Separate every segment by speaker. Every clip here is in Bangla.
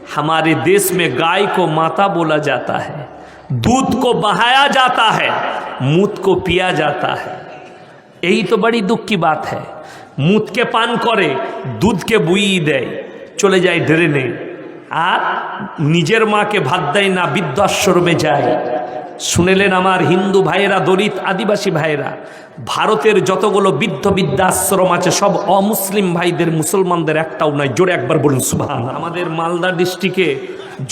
Speaker 1: हमारे देश में गाय को माता बोला जाता है, दूध को बहाया जाता है, मूत को पिया जाता है। यही तो बड़ी दुख की बात है। मूत के पान करे, दूध के बुई दे, चले जाए ड्रेने, আর নিজের মাকে ভাত দেয় না, বৃদ্ধাশ্রমে যায়। শুনেলেন আমার হিন্দু ভাইয়েরা, দলিত আদিবাসী ভাইয়েরা, ভারতের যতগুলো বৃদ্ধ বৃদ্ধাশ্রম আছে সব অমুসলিম ভাইদের, মুসলমানদের একটাও নাই। জোরে একবার বলুন সুবহানাল্লাহ। আমাদের মালদা ডিস্ট্রিক্টে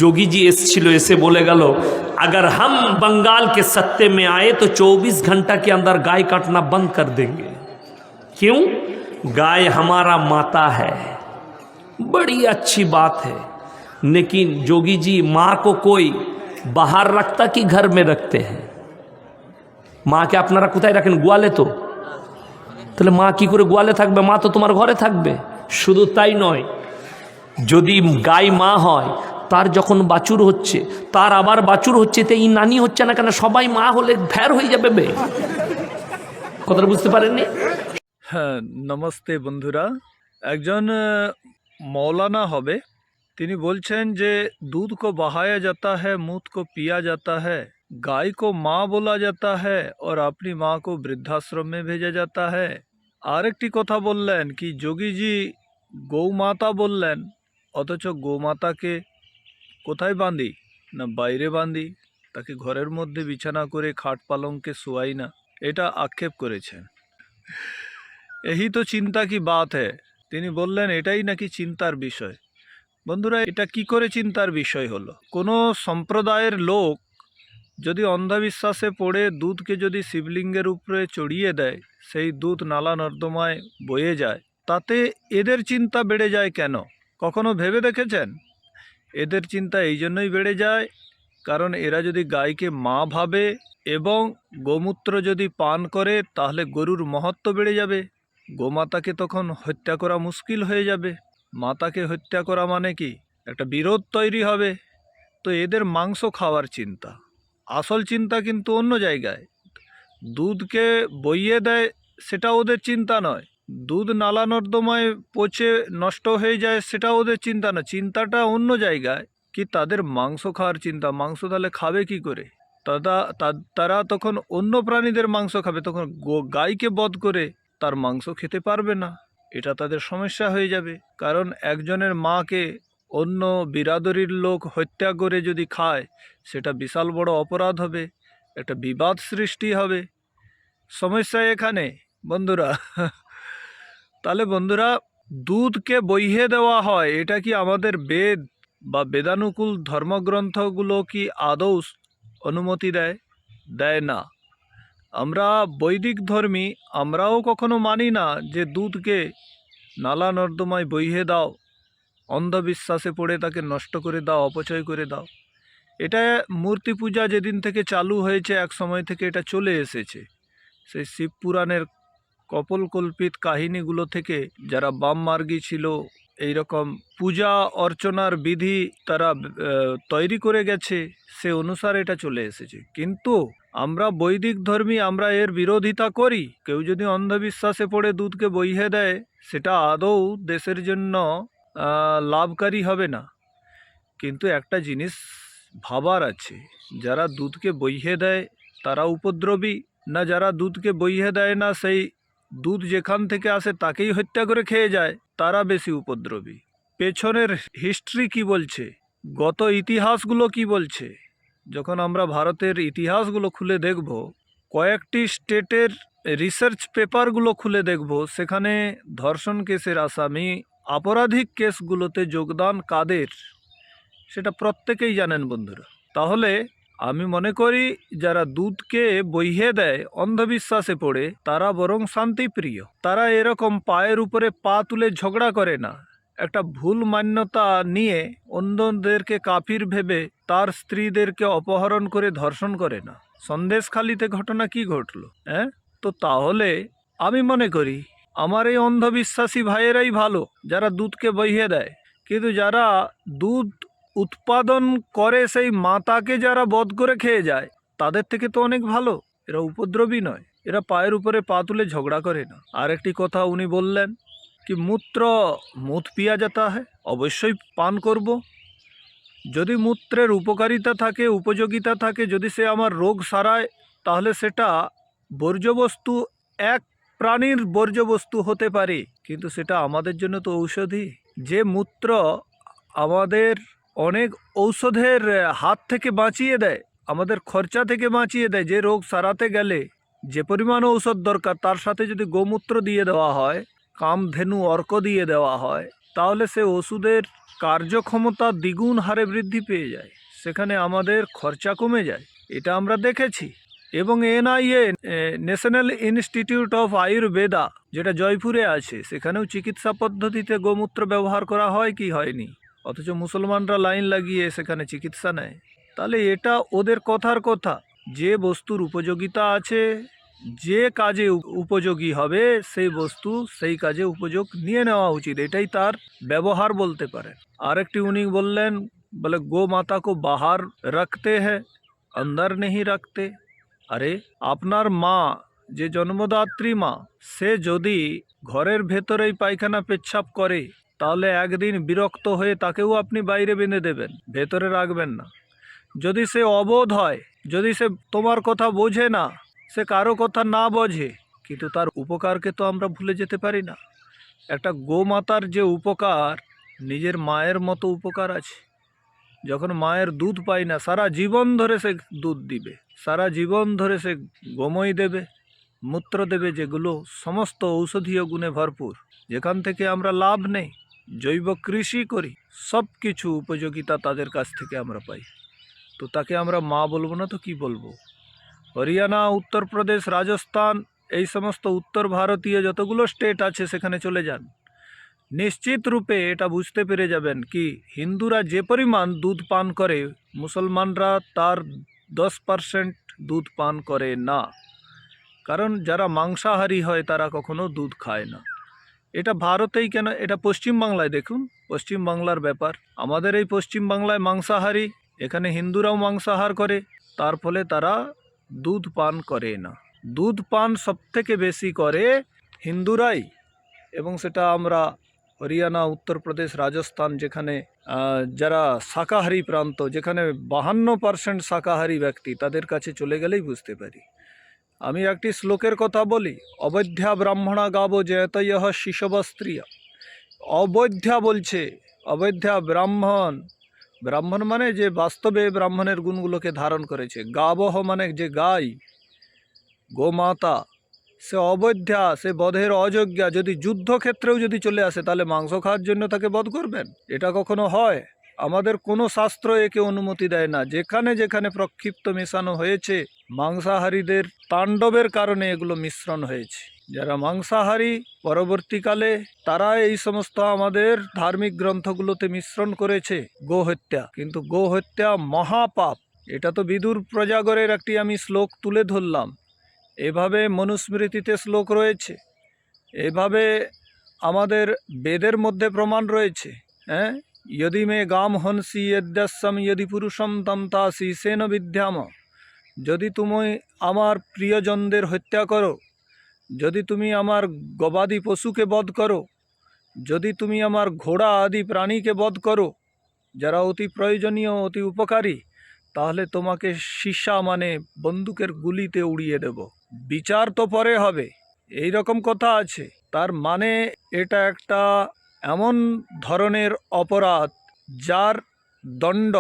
Speaker 1: যোগীজি এসেছিল, এসে বলে গেল, अगर हम बंगाल के सत्ते में आए तो 24 घंटा के अंदर गाय काटना बंद कर देंगे। क्यों? गाय हमारा माता है। बड़ी अच्छी बात है, लेकिन जोगी जी माँ को कोई बाहर रखता कि घर में रखते हैं? माँ के আপনারা কোথায় রাখেন? গোয়ালে তো। তাহলে মা কি করে গোয়ালে থাকবে? মা তো তোমার ঘরে থাকবে। শুধু তাই নয়, যদি গাই মা হয়, তার যখন বাছুর হচ্ছে, তার আবার বাছুর হচ্ছে, তো এই নানি হচ্ছে না কেন? সবাই মা হলে ভ্যার হয়ে যাবে বে। কথাটা বুঝতে পারেননি?
Speaker 2: হ্যাঁ, নমস্তে বন্ধুরা। একজন मौलाना হবে, তিনি বলছেন যে दूध को बहाया जाता है, मूत को पिया जाता है, गाय को माँ बोला जाता है और अपनी माँ को वृद्धाश्रम में भेजा जाता है। আরেকটি কথা বললেন কি যোগীজি গৌমাতা বললেন, অথচ গোমাতাকে কোথায় বাঁধি না? বাইরে বাঁধি, তাকে ঘরের মধ্যে বিছানা করে খাট পালঙ্কে শোয়াই না, এটা আক্ষেপ করেছেন। यही तो चिंता की बात है। তিনি বললেন এটাই নাকি চিন্তার বিষয়। বন্ধুরা, এটা কি করে চিন্তার বিষয় হলো? কোনো সম্প্রদায়ের লোক যদি অন্ধবিশ্বাসে পড়ে দুধকে যদি শিবলিঙ্গের উপরে চড়িয়ে দেয়, সেই দুধ নালা নর্দমায় বয়ে যায়, তাতে এদের চিন্তা বেড়ে যায় কেন? কখনো ভেবে দেখেছেন? এদের চিন্তা এই জন্যই বেড়ে যায় কারণ এরা যদি গাইকে মা ভাবে এবং গোমূত্র যদি পান করে, তাহলে গরুর মহত্ব বেড়ে যাবে, গোমাতাকে তখন হত্যা করা মুশকিল হয়ে যাবে। মাতাকে হত্যা করা মানে কি? একটা বিরোধ তৈরি হবে। তো এদের মাংস খাওয়ার চিন্তা, আসল চিন্তা কিন্তু অন্য জায়গায়। দুধকে বইয়ে দেয় সেটা ওদের চিন্তা নয়, দুধ নালা নর্দমায় পচে নষ্ট হয়ে যায় সেটা ওদের চিন্তা না, চিন্তাটা অন্য জায়গায়। কি তাদের মাংস খাওয়ার চিন্তা। মাংস তাহলে খাবে কি করে? তারা তখন অন্য প্রাণীদের মাংস খাবে, তখন গাইকে বধ করে তার মাংস খেতে পারবে না। এটা তাদের সমস্যা হয়ে যাবে। কারণ একজনের মাকে অন্য বিরাদরির লোক হত্যা করে যদি খায়, সেটা বিশাল বড় অপরাধ হবে, একটা বিবাদ সৃষ্টি হবে। সমস্যা এখানে বন্ধুরা। তাহলে বন্ধুরা, দুধকে বইয়ে দেওয়া হয়, এটা কি আমাদের বেদ বা বেদানুকূল ধর্মগ্রন্থগুলো কি আদৌ অনুমতি দেয় না। আমরা বৈদিক ধর্মী, আমরাও কখনো মানি না যে দুধকে নালা নর্দমায় বইয়ে দাও, অন্ধবিশ্বাসে পড়ে তাকে নষ্ট করে দাও, অপচয় করে দাও। এটা মূর্তি পূজা যেদিন থেকে চালু হয়েছে, এক সময় থেকে এটা চলে এসেছে। সেই শিব পুরাণের কপোলকল্পিত কাহিনীগুলো থেকে যারা বামমার্গী ছিল, এই রকম পূজা অর্চনার বিধি তারা তৈরি করে গেছে, সে অনুসারে এটা চলে এসেছে। কিন্তু আমরা বৈদিক ধর্মী, আমরা এর বিরোধিতা করি। কেউ যদি অন্ধবিশ্বাসে পড়ে দুধকে বইয়ে দেয়, সেটা আদৌ দেশের জন্য লাভকারী হবে না। কিন্তু একটা জিনিস ভাবার আছে, যারা দুধকে বইয়ে দেয় তারা উপদ্রবী, না যারা দুধকে বইয়ে দেয় না, সেই দুধ যেখান থেকে আসে তাকেই হত্যা করে খেয়ে যায়, তারা বেশি উপদ্রবী। পেছনের হিস্ট্রি কি বলছে, গত ইতিহাসগুলো কি বলছে? যখন আমরা ভারতের ইতিহাসগুলো খুলে দেখব, কয়েকটি স্টেটের রিসার্চ পেপারগুলো খুলে দেখব, সেখানে ধর্ষণ কেসের আসামি, অপরাধিক কেসগুলোতে যোগদান কাদের, সেটা প্রত্যেকেই জানেন বন্ধুরা। তাহলে আমি মনে করি যারা দুধকে বইয়ে দেয় অন্ধবিশ্বাসে পড়ে, তারা বরং শান্তিপ্রিয়। তারা এরকম পায়ের উপরে পা তুলে ঝগড়া করে না, একটা ভুল মান্যতা নিয়ে অন্যদেরকে কাফির ভেবে তার স্ত্রীদেরকে অপহরণ করে ধর্ষণ করে না। সন্দেশখালিতে ঘটনা কি ঘটলো, তো তাহলে আমি মনে করি আমার এই অন্ধবিশ্বাসী ভাইয়েরাই ভালো, যারা দুধকে বইয়ে দেয়। কিন্তু যারা দুধ উৎপাদন করে সেই মাতাকে যারা বধ করে খেয়ে যায়, তাদের থেকে তো অনেক ভালো। এরা উপদ্রবী নয়, এরা পায়ের উপরে পা তুলে ঝগড়া করে না। আরেকটি কথা উনি বললেন কি মুত পিয়া যেতে হয়, অবশ্যই পান করব। যদি মূত্রের উপকারিতা থাকে, উপযোগিতা থাকে, যদি সে আমার রোগ সারায়, তাহলে সেটা বর্জ্যবস্তু, এক প্রাণীর বর্জ্যবস্তু হতে পারে, কিন্তু সেটা আমাদের জন্য তো ঔষধি। যে মূত্র আমাদের অনেক ঔষধের হাত থেকে বাঁচিয়ে দেয়, আমাদের খরচা থেকে বাঁচিয়ে দেয়। যে রোগ সারাতে গেলে যে পরিমাণ ঔষধ দরকার, তার সাথে যদি গোমূত্র দিয়ে দেওয়া হয়, কামধেনু অর্ক দিয়ে দেওয়া হয়, তাহলে সে ওষুধের কার্যক্ষমতা দ্বিগুণ হারে বৃদ্ধি পেয়ে যায়, সেখানে আমাদের খরচা কমে যায়। এটা আমরা দেখেছি। এবং NIA, national institute of Ayurveda, যেটা জয়পুরে আছে, সেখানেও চিকিৎসা পদ্ধতিতে গোমূত্র ব্যবহার করা হয় কি হয়নি, অথচ মুসলমানরা লাইন লাগিয়ে সেখানে চিকিৎসা নেয়। তাহলে এটা ওদের কথার কথা। যে বস্তুর উপযোগিতা আছে, যে কাজে উপযোগী হবে, সেই বস্তু সেই কাজে উপযোগ নিয়ে নেওয়া উচিত, এটাই তার ব্যবহার বলতে পারেন। আরেকটি উনি বললেন, বলে গো মাতা কো বাহার রাখতে হ্যাঁ, অন্দর নেই রাখতে। আরে আপনার মা, যে জন্মদাত্রী মা, সে যদি ঘরের ভেতরেই পায়খানা পেচ্ছাপ করে, তাহলে একদিন বিরক্ত হয়ে তাকেও আপনি বাইরে বেঁধে দেবেন, ভেতরে রাখবেন না। যদি সে অবোধ হয়, যদি সে তোমার কথা বোঝে না, সে কারো কথা না বোঝে, কিন্তু তার উপকারকে তো আমরা ভুলে যেতে পারি না। একটা গোমাতার যে উপকার, নিজের মায়ের মতো উপকার আছে। যখন মায়ের দুধ পাই না, সারা জীবন ধরে সে দুধ দিবে, সারা জীবন ধরে সে গোময় দেবে, মূত্র দেবে, যেগুলো সমস্ত ঔষধীয় গুণে ভরপুর, যেখান থেকে আমরা লাভ নেই, জৈব কৃষি করি, সব কিছু উপযোগিতা তাদের কাছ থেকে আমরা পাই। তো তাকে আমরা মা বলবো না তো কি বলবো? হরিয়ানা, উত্তরপ্রদেশ, রাজস্থান, এই সমস্ত উত্তর ভারতীয় যতগুলো স্টেট আছে, সেখানে চলে যান, নিশ্চিত রূপে এটা বুঝতে পেরে যাবেন কি হিন্দুরা যে পরিমাণ দুধ পান করে, মুসলমানরা তার 10% দুধ পান করে না। কারণ যারা মাংসাহারী হয় তারা কখনো দুধ খায় না। এটা ভারতেই কেন, এটা পশ্চিমবাংলায় দেখুন, পশ্চিমবাংলার ব্যাপার। আমাদের এই পশ্চিমবাংলায় মাংসাহারী, এখানে হিন্দুরাও মাংসাহার করে, তার ফলে তারা দুধ পান করে না। দুধ পান সবথেকে বেশি করে হিন্দুরাই, এবং সেটা আমরা হরিয়ানা, উত্তরপ্রদেশ, রাজস্থান, যেখানে যারা শাকাহারী প্রান্ত, যেখানে 52% শাকাহারী ব্যক্তি, তাদের কাছে চলে গেলেই বুঝতে পারি। আমি একটি শ্লোকের কথা বলি, অবৈধ্যা ব্রাহ্মণা গাবো জয়তয়ঃ শিশবস্ত্রিয়া। অবৈধ্যা বলছে, অবৈধ্যা ব্রাহ্মণ, ব্রাহ্মণ মানে যে বাস্তবে ব্রাহ্মণের গুণগুলোকে ধারণ করেছে। গাবহ মানে যে গাই, গোমাতা, সে অবৈধ্যা, সে বধের অযোগ্যা। যদি যুদ্ধক্ষেত্রেও যদি চলে আসে, তাহলে মাংস খাওয়ার জন্য তাকে বধ করবেন? এটা কখনো হয়? আমাদের কোনো শাস্ত্র একে অনুমতি দেয় না। যেখানে যেখানে প্রক্ষিপ্ত মেশানো হয়েছে, মাংসাহারীদের তাণ্ডবের কারণে এগুলো মিশ্রণ হয়েছে। যারা মাংসাহারী, পরবর্তীকালে তারা এই সমস্ত আমাদের ধার্মিক গ্রন্থগুলোতে মিশ্রণ করেছে গোহত্যা। কিন্তু গোহত্যা মহাপাপ। এটা তো বিদুর প্রজাগরের একটি আমি শ্লোক তুলে ধরলাম। এভাবে মনুস্মৃতিতে শ্লোক রয়েছে, এভাবে আমাদের বেদের মধ্যে প্রমাণ রয়েছে। হ্যাঁ, यदि मे गाम हंसी यद्यस्सम यदि পুরুষম তম তাসি সেন বিদ্যাম। যদি তুমি আমার প্রিয়জনদের হত্যা করো, যদি তুমি আমার গবাদি পশুকে বধ করো, যদি তুমি আমার ঘোড়া আদি প্রাণীকে বধ করো, যারা অতি প্রয়োজনীয়, অতি উপকারী, তাহলে তোমাকে সীসা মানে বন্দুকের গুলিতে উড়িয়ে দেব। বিচার তো পরে হবে, এই রকম কথা আছে। তার মানে এটা একটা এমন ধরনের অপরাধ যার দণ্ড,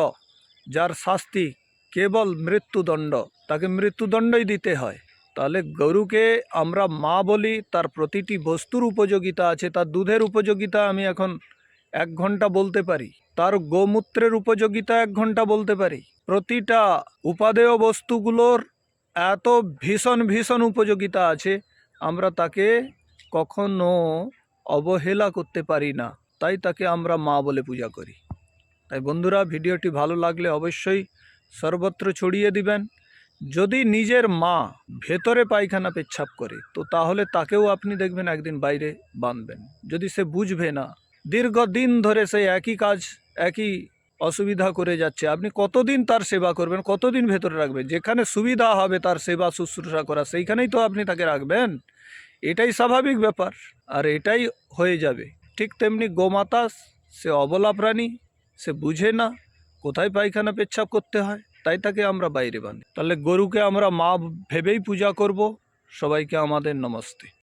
Speaker 2: যার শাস্তি কেবল মৃত্যুদণ্ড, তাকে মৃত্যুদণ্ডই দিতে হয়। তাহলে গরুকে আমরা মা বলি, তার প্রতিটি বস্তুর উপযোগিতা আছে। তার দুধের উপযোগিতা আমি এখন 1 ঘন্টা বলতে পারি, তার গোমূত্রের উপযোগিতা 1 ঘন্টা বলতে পারি। প্রতিটা উপাদেয় বস্তুগুলোর এত ভীষণ ভীষণ উপযোগিতা আছে, আমরা তাকে কখনো অবহেলা করতে পারি না, তাই তাকে আমরা মা বলে পূজা করি। তাই বন্ধুরা, ভিডিওটি ভালো লাগলে অবশ্যই সর্বত্র ছড়িয়ে দিবেন। যদি নিজের মা ভেতরে পায়খানা পেচ্ছাপ করে, তো তাহলে তাকেও আপনি দেখবেন একদিন বাইরে বাঁধবেন। যদি সে বুঝবে না, দীর্ঘদিন ধরে সে একই কাজ, একই অসুবিধা করে যাচ্ছে, আপনি কতদিন তার সেবা করবেন, কতদিন ভেতরে রাখবেন? যেখানে সুবিধা হবে তার সেবা শুশ্রূষা করা, সেইখানেই তো আপনি তাকে রাখবেন। এটাই স্বাভাবিক ব্যাপার, আর এটাই হয়ে যাবে। ঠিক তেমনি গোমাতা, সে অবলা প্রাণী, সে বুঝে না, কোথায় পায়খানা পেচ্ছাপ করতে হয়, তাই তাকে আমরা বাইরে বাঁধি। তাহলে গরুকে আমরা মা ভেবেই পূজা করব। সবাইকে আমাদের নমস্তে।